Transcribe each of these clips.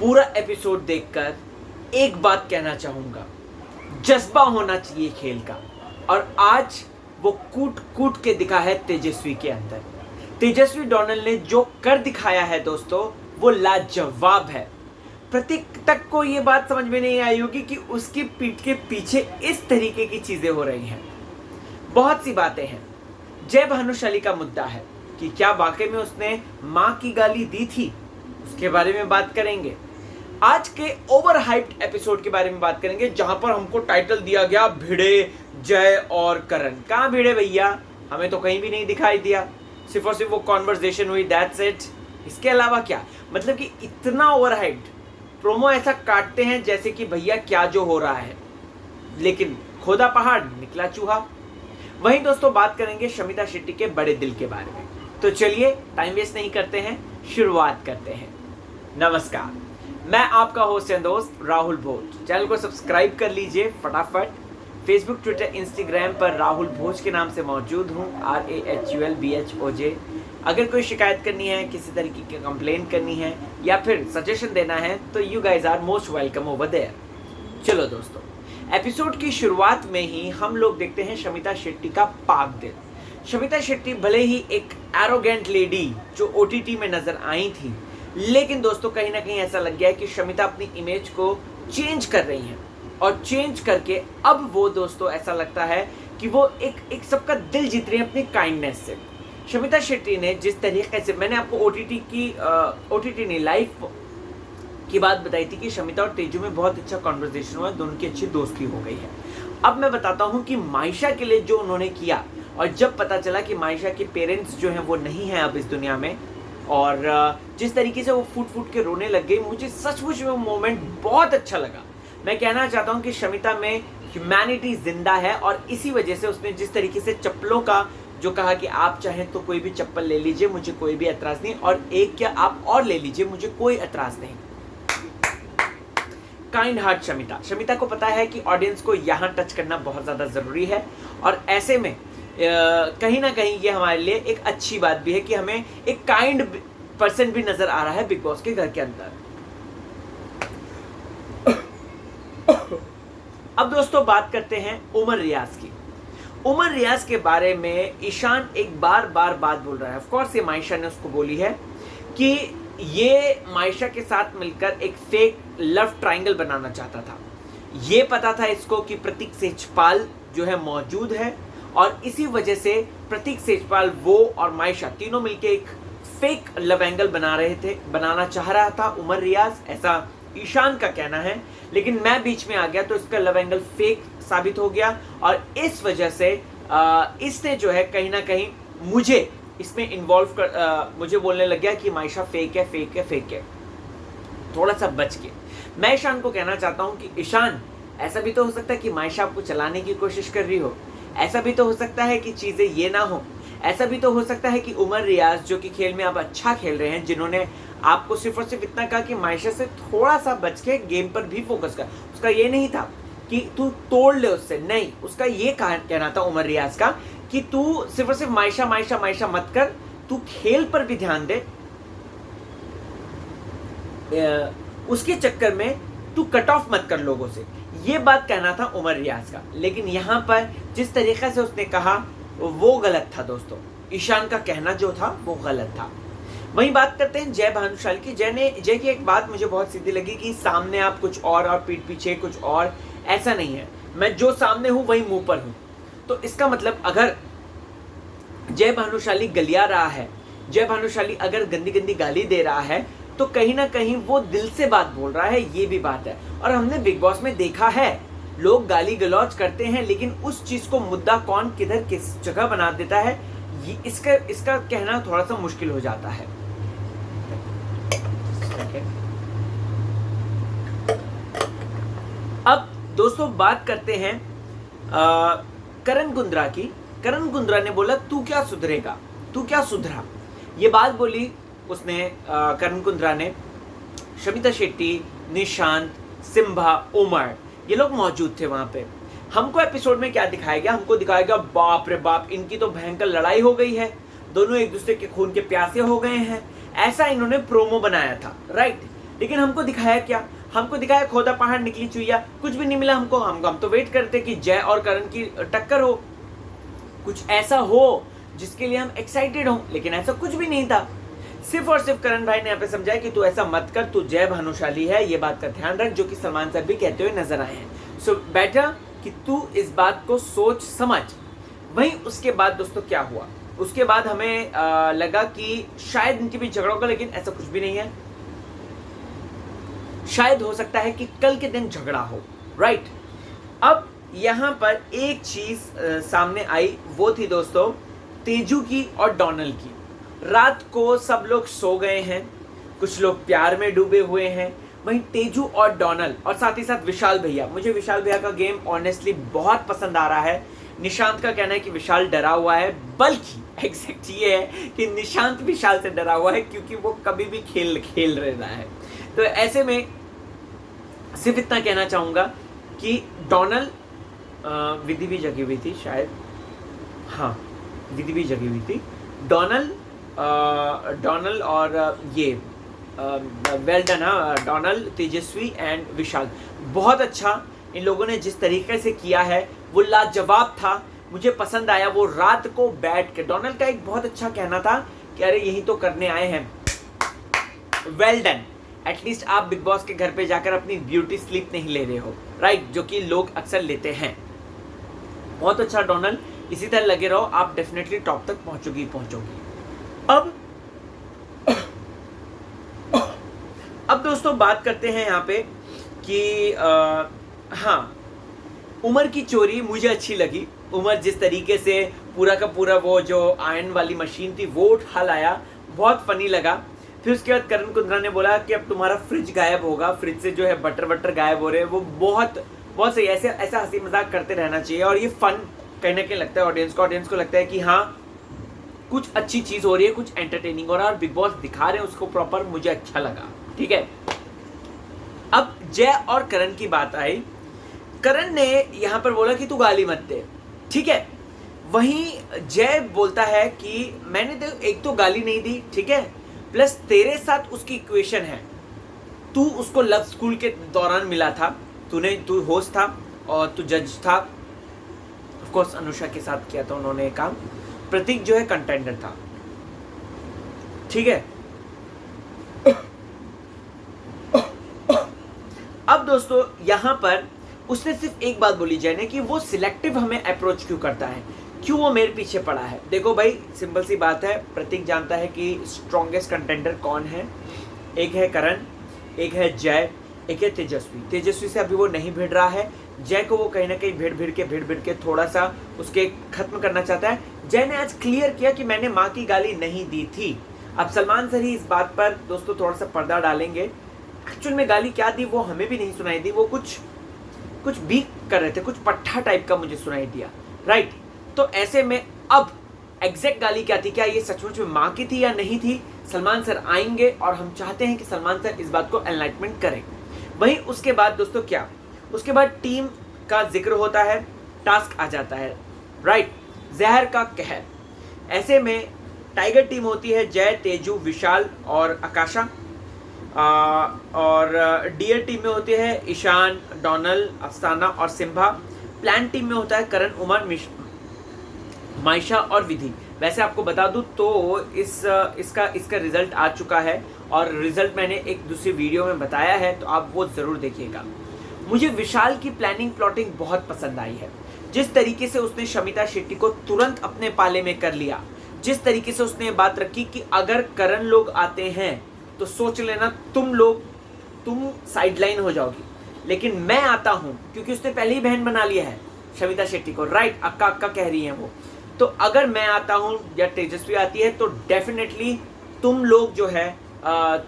पूरा एपिसोड देखकर एक बात कहना चाहूंगा, जज्बा होना चाहिए खेल का। और आज वो कूट कूट के दिखा है तेजस्वी के अंदर। तेजस्वी डोनाल्ड ने जो कर दिखाया है दोस्तों, वो लाजवाब है। प्रतीक तक को ये बात समझ में नहीं आई होगी कि उसकी पीठ के पीछे इस तरीके की चीजें हो रही हैं। बहुत सी बातें हैं। जय भानुशाली का मुद्दा है कि क्या वाकई में उसने मां की गाली दी थी, उसके बारे में बात करेंगे। आज के ओवर हाइप्ड एपिसोड के बारे में बात करेंगे, जहां पर हमको टाइटल दिया गया भिड़े जय और करण। कहां भिड़े भैया? हमें तो कहीं भी नहीं दिखाई दिया, सिर्फ और सिर्फ वो कॉन्वर्सेशन हुई, दैट्स इट। इसके अलावा क्या? मतलब कि इतना ओवर हाइप्ड प्रोमो ऐसा काटते हैं जैसे कि भैया क्या जो हो रहा है, लेकिन खोदा पहाड़ निकला चूहा। वहीं दोस्तों बात करेंगे शमिता शेट्टी के बड़े दिल के बारे में। तो चलिए टाइम वेस्ट नहीं करते हैं, शुरुआत करते हैं। नमस्कार, मैं आपका होस्ट एंड दोस्त राहुल भोज। चैनल को सब्सक्राइब कर लीजिए फटाफट। फेसबुक, ट्विटर, इंस्टाग्राम पर राहुल भोज के नाम से मौजूद हूँ, RAHULBHOJ। अगर कोई शिकायत करनी है, किसी तरीके की कंप्लेंट करनी है या फिर सजेशन देना है तो you guys are most welcome over there. चलो दोस्तों, एपिसोड की शुरुआत में ही हम लोग देखते हैं शमिता शेट्टी का पाक दिल। शमिता शेट्टी भले ही एक एरोगेंट लेडी जो OTT में नजर आई थी, लेकिन दोस्तों कहीं ना कहीं ऐसा लग गया है कि शमिता अपनी इमेज को चेंज कर रही हैं। और चेंज करके अब वो दोस्तों ऐसा लगता है कि वो एक सबका दिल जीत रही है अपनी काइंडनेस से। शमिता शेट्टी ने जिस तरीके से, मैंने आपको OTT नहीं, लाइव की बात बताई थी कि शमिता और तेजू में बहुत अच्छा कॉन्वर्सेशन हुआ, दोनों की अच्छी दोस्ती हो गई है। अब मैं बताता हूँ कि मायशा के लिए जो उन्होंने किया, और जब पता चला कि मायशा के पेरेंट्स जो हैं वो नहीं हैं अब इस दुनिया में, और जिस तरीके से वो फूट फूट के रोने लग गई, मुझे सचमुच में वो मोमेंट बहुत अच्छा लगा। मैं कहना चाहता हूँ कि शमिता में ह्यूमैनिटी जिंदा है, और इसी वजह से उसने जिस तरीके से चप्पलों का जो कहा कि आप चाहें तो कोई भी चप्पल ले लीजिए, मुझे कोई भी एतराज नहीं, और एक क्या आप और ले लीजिए, मुझे कोई एतराज नहीं। Kind heart Shamita. शमिता को पता है कि ऑडियंस को यहाँ टच करना बहुत ज़्यादा ज़रूरी है, और ऐसे में कहीं ना कहीं ये हमारे लिए एक अच्छी बात भी है कि हमें एक काइंड पर्सन भी नजर आ रहा है बिग बॉस के घर के अंदर। अब दोस्तों बात करते हैं उमर रियाज की। उमर रियाज के बारे में ईशान एक बार बात बोल रहा है। ऑफ कोर्स ये मायशा ने उसको बोली है कि ये मायशा के साथ मिलकर एक फेक लव ट्रायंगल बनाना चाहता था। ये पता था इसको कि प्रतीक सेजपाल जो है मौजूद है, और इसी वजह से प्रतीक सेजपाल, वो और मायशा तीनों मिलके एक फेक लव एंगल बनाना चाह रहा था उमर रियाज, ऐसा ईशान का कहना है। लेकिन मैं बीच में आ गया तो इसका लव एंगल फेक साबित हो गया, और इस वजह से इसने जो है कहीं ना कहीं मुझे इसमें इन्वॉल्व कर मुझे बोलने लग गया कि मायशा फेक है। थोड़ा सा बच के मैं ईशान को कहना चाहता हूं कि ईशान, ऐसा भी तो हो सकता है कि मायशा आपको चलाने की कोशिश कर रही हो, ऐसा भी तो हो सकता है कि चीजें ये ना हो, ऐसा भी तो हो सकता है कि उमर रियाज जो कि खेल में आप अच्छा खेल रहे हैं, जिन्होंने आपको सिर्फ और सिर्फ इतना कहा कि मायशा से थोड़ा सा बच के गेम पर भी फोकस कर। उसका ये नहीं था कि तू तोड़ ले उससे, नहीं, उसका ये कहना था उमर रियाज का कि तू सिर्फ और सिर्फ मायशा मत कर, तू खेल पर भी ध्यान दे। उसके चक्कर में तू कट ऑफ मत कर लोगों से, ये बात कहना था उमर रियाज का। लेकिन यहाँ पर जिस तरीके से उसने कहा वो गलत था दोस्तों। ईशान का कहना जो था वो गलत था। वहीं बात करते हैं जय भानुशाली की। जय की एक बात मुझे बहुत सीधी लगी कि सामने आप कुछ और पीठ पीछे कुछ और, ऐसा नहीं है। मैं जो सामने हूं वही मुंह पर हूं। तो इसका मतलब अगर जय भानुशाली गलिया रहा है, जय भानुशाली अगर गंदी गंदी गाली दे रहा है, तो कहीं ना कहीं वो दिल से बात बोल रहा है, ये भी बात है। और हमने बिग बॉस में देखा है, लोग गाली गलौज करते हैं, लेकिन उस चीज को मुद्दा कौन किधर किस जगह बना देता है, इसका कहना थोड़ा सा मुश्किल हो जाता है। अब दोस्तों बात करते हैं करण कुंद्रा की। करण कुंद्रा ने बोला तू क्या सुधरेगा, तू क्या सुधरा, ये बात बोली उसने करण कुंद्रा ने। शमिता शेट्टी, निशांत, सिम्बा, उमर, ये लोग मौजूद थे वहां पे। हमको एपिसोड में क्या दिखाया गया? हमको दिखाया गया बाप रे बाप, इनकी तो भयंकर लड़ाई हो गई है, दोनों एक दूसरे के खून के प्यासे हो गए हैं, ऐसा इन्होंने प्रोमो बनाया था, राइट। लेकिन हमको दिखाया क्या? हमको दिखाया खोदा पहाड़ निकली चुईया, कुछ भी नहीं मिला हमको। हम तो वेट करते कि जय और करण की टक्कर हो, कुछ ऐसा हो जिसके लिए हम एक्साइटेड हों, लेकिन ऐसा कुछ भी नहीं था। सिर्फ और सिर्फ करण भाई ने यहाँ पे समझाया कि तू ऐसा मत कर, तू जय भानुशाली है, ये बात का ध्यान रख, जो कि सलमान सर भी कहते हुए नजर आए हैं। सो बेटर कि तू इस बात को सोच समझ। वहीं उसके बाद दोस्तों क्या हुआ, उसके बाद हमें लगा कि शायद इनके बीच झगड़ा होगा, लेकिन ऐसा कुछ भी नहीं है। शायद हो सकता है कि कल के दिन झगड़ा हो, राइट। अब यहाँ पर एक चीज सामने आई, वो थी दोस्तों तेजू की और डोनाल्ड की। रात को सब लोग सो गए हैं, कुछ लोग प्यार में डूबे हुए हैं। वहीं तेजू और डोनाल्ड और साथ ही साथ विशाल भैया, मुझे विशाल भैया का गेम ऑनेस्टली बहुत पसंद आ रहा है। निशांत का कहना है कि विशाल डरा हुआ है, बल्कि एग्जैक्ट ये है कि निशांत विशाल से डरा हुआ है क्योंकि वो कभी भी खेल रहा है। तो ऐसे में सिर्फ इतना कहना चाहूंगा कि डोनाल्ड विधि भी जगी हुई थी शायद, हाँ विधि भी जगी हुई थी। डोनाल्ड और ये well done, Donald, Tejasvi and Vishal, बहुत अच्छा इन लोगों ने जिस तरीके से किया है वो लाजवाब था, मुझे पसंद आया। वो रात को बैठ के, डोनाल्ड का एक बहुत अच्छा कहना था कि अरे यही तो करने आए हैं, वेल डन, एटलीस्ट आप बिग बॉस के घर पे जाकर अपनी ब्यूटी स्लीप नहीं ले रहे हो, राइट, जो कि लोग अक्सर लेते हैं। बहुत अच्छा डोनाल्ड, इसी तरह लगे रहो, आप डेफिनेटली टॉप तक पहुंचोगी। अब दोस्तों बात करते हैं यहाँ पे कि हाँ, उमर की चोरी मुझे अच्छी लगी। उमर जिस तरीके से पूरा का पूरा वो जो आयरन वाली मशीन थी वो उठा लाया, बहुत फनी लगा। फिर उसके बाद करण कुंद्रा ने बोला कि अब तुम्हारा फ्रिज गायब होगा, फ्रिज से जो है बटर वटर गायब हो रहे हैं। वो बहुत बहुत सही, ऐसा हंसी मजाक करते रहना चाहिए और ये फन कहने के लगता है ऑडियंस को लगता है कि हाँ कुछ अच्छी चीज हो रही है, कुछ एंटरटेनिंग हो रहा है और बिग बॉस दिखा रहे हैं उसको प्रॉपर, मुझे अच्छा लगा। ठीक है, अब जय और करण की बात आई। करण ने यहां पर बोला कि तू गाली मत दे, ठीक है। वहीं जय बोलता है कि मैंने तो एक तो गाली नहीं दी, ठीक है, प्लस तेरे साथ उसकी इक्वेशन है, तू उसको लव स्कूल के दौरान मिला था, तू होस्ट था और तू जज था। ऑफ कोर्स अनुषा के साथ किया था उन्होंने काम। प्रतीक जो है कंटेंडर था, ठीक है। अब दोस्तों यहां पर उसने सिर्फ एक बात बोली जय ने कि वो सिलेक्टिव हमें अप्रोच क्यों करता है, क्यों वो मेरे पीछे पड़ा है। देखो भाई सिंपल सी बात है, प्रतीक जानता है कि स्ट्रॉन्गेस्ट कंटेंडर कौन है। एक है करण, एक है जय, एक है तेजस्वी से अभी वो नहीं भिड़ रहा है। जय को वो कहीं ना कहीं भिड़ के थोड़ा सा उसके खत्म करना चाहता है। जय ने आज क्लियर किया कि मैंने माँ की गाली नहीं दी थी। अब सलमान सर ही इस बात पर दोस्तों थोड़ा सा पर्दा डालेंगे, एक्चुअल में गाली क्या दी वो हमें भी नहीं सुनाई दी, वो कुछ भी कर रहे थे, कुछ पट्टा टाइप का मुझे सुनाई दिया, राइट। तो ऐसे में अब एग्जैक्ट गाली क्या थी, क्या ये सचमुच में माँ की थी या नहीं थी, सलमान सर आएंगे और हम चाहते हैं कि सलमान सर इस बात को एनलाइटमेंट करें। वहीं उसके बाद दोस्तों क्या, उसके बाद टीम का जिक्र होता है, टास्क आ जाता है, राइट, जहर का कहर। ऐसे में टाइगर टीम होती है जय, तेजू, विशाल और आकाशा, और डियर टीम में होते हैं ईशान, डोनाल्ड, अफसाना और सिम्बा। प्लान टीम में होता है करण, उमर, माइशा और विधि। वैसे आपको बता दूं तो इसका रिजल्ट आ चुका है और रिजल्ट मैंने एक दूसरी वीडियो में बताया है, तो आप वो जरूर देखिएगा। मुझे विशाल की प्लानिंग प्लॉटिंग बहुत पसंद आई है, जिस तरीके से उसने शमिता शेट्टी को तुरंत अपने पाले में कर लिया, जिस तरीके से उसने बात रखी कि अगर करण लोग आते हैं तो सोच लेना तुम साइडलाइन हो जाओगी, लेकिन मैं आता हूं, क्योंकि उसने पहले ही बहन बना लिया है शमिता शेट्टी को, राइट, अक्का अक्का कह रही हैं वो। तो अगर मैं आता हूं या तेजस्वी आती है तो डेफिनेटली तुम लोग जो है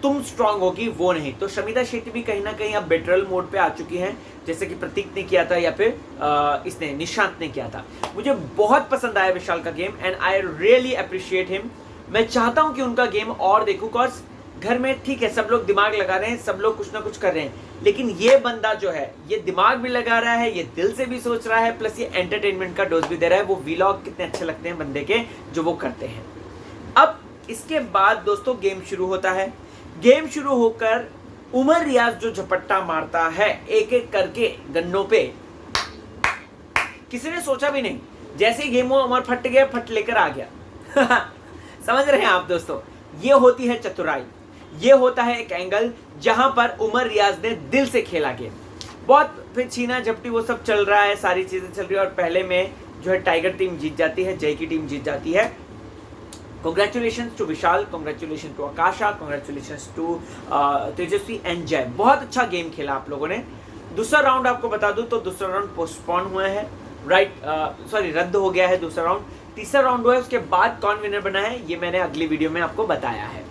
तुम स्ट्रांग होगी, वो नहीं। तो शमिता शेट्टी भी कहीं ना कहीं अब बेटरल मोड पे आ चुकी हैं, जैसे कि प्रतीक ने किया था या फिर इसने निशांत ने किया था। मुझे बहुत पसंद आया विशाल का game and I really appreciate him. मैं चाहता हूं कि उनका गेम और देखूं, कॉज घर में ठीक है सब लोग दिमाग लगा रहे हैं, सब लोग कुछ ना कुछ कर रहे हैं, लेकिन ये बंदा जो है ये दिमाग भी लगा रहा है, ये दिल से भी सोच रहा है, प्लस ये एंटरटेनमेंट का डोज भी दे रहा है। वो व्लॉग कितने अच्छे लगते हैं बंदे के जो वो करते हैं। अब इसके बाद दोस्तों गेम शुरू होता है। गेम शुरू होकर उमर रियाज जो झपट्टा मारता है एक एक करके गन्नों पे, किसी ने सोचा भी नहीं, जैसे ही गेम हुआ उमर फट गया, फट लेकर आ गया। समझ रहे हैं आप दोस्तों, ये होती है चतुराई, ये होता है एक एंगल जहां पर उमर रियाज ने दिल से खेला गेम। बहुत फिर छीना झपटी वो सब चल रहा है, सारी चीजें चल रही है, और पहले में जो है टाइगर टीम जीत जाती है, जय की टीम जीत जाती है। Congratulation to Vishal, congratulation to Akasha, congratulation to Tejasvi and Jay. बहुत अच्छा गेम खेला आप लोगों ने। दूसरा राउंड आपको बता दूं तो दूसरा राउंड पोस्टपोन हुआ है, रद्द हो गया है दूसरा राउंड। तीसरा राउंड हुआ है, उसके बाद कौन विनर बना है ये मैंने अगली वीडियो में आपको बताया है।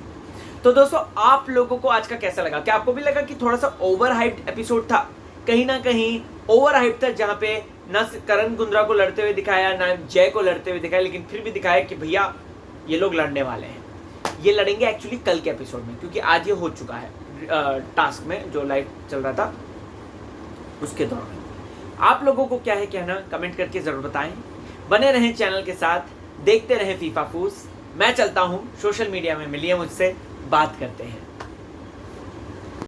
तो दोस्तों आप लोगों को आज का कैसा लगा? क्या आपको भी लगा कि थोड़ा सा ओवर हाइप्ड एपिसोड था? कहीं ना कहीं ओवर हाइप था, जहां पे ना करण कुंद्रा को लड़ते हुए दिखाया, ना जय को लड़ते हुए दिखाया, लेकिन फिर भी दिखाया कि भैया ये लोग लड़ने वाले हैं। ये लड़ेंगे एक्चुअली कल के एपिसोड में, क्योंकि आज ये हो चुका है टास्क में जो लाइव चल रहा था उसके दौरान। आप लोगों को क्या है कहना, कमेंट करके जरूर बताएं। बने रहें चैनल के साथ, देखते रहें फीफा फूस। मैं चलता हूं, सोशल मीडिया में मिलिए मुझसे, बात करते हैं।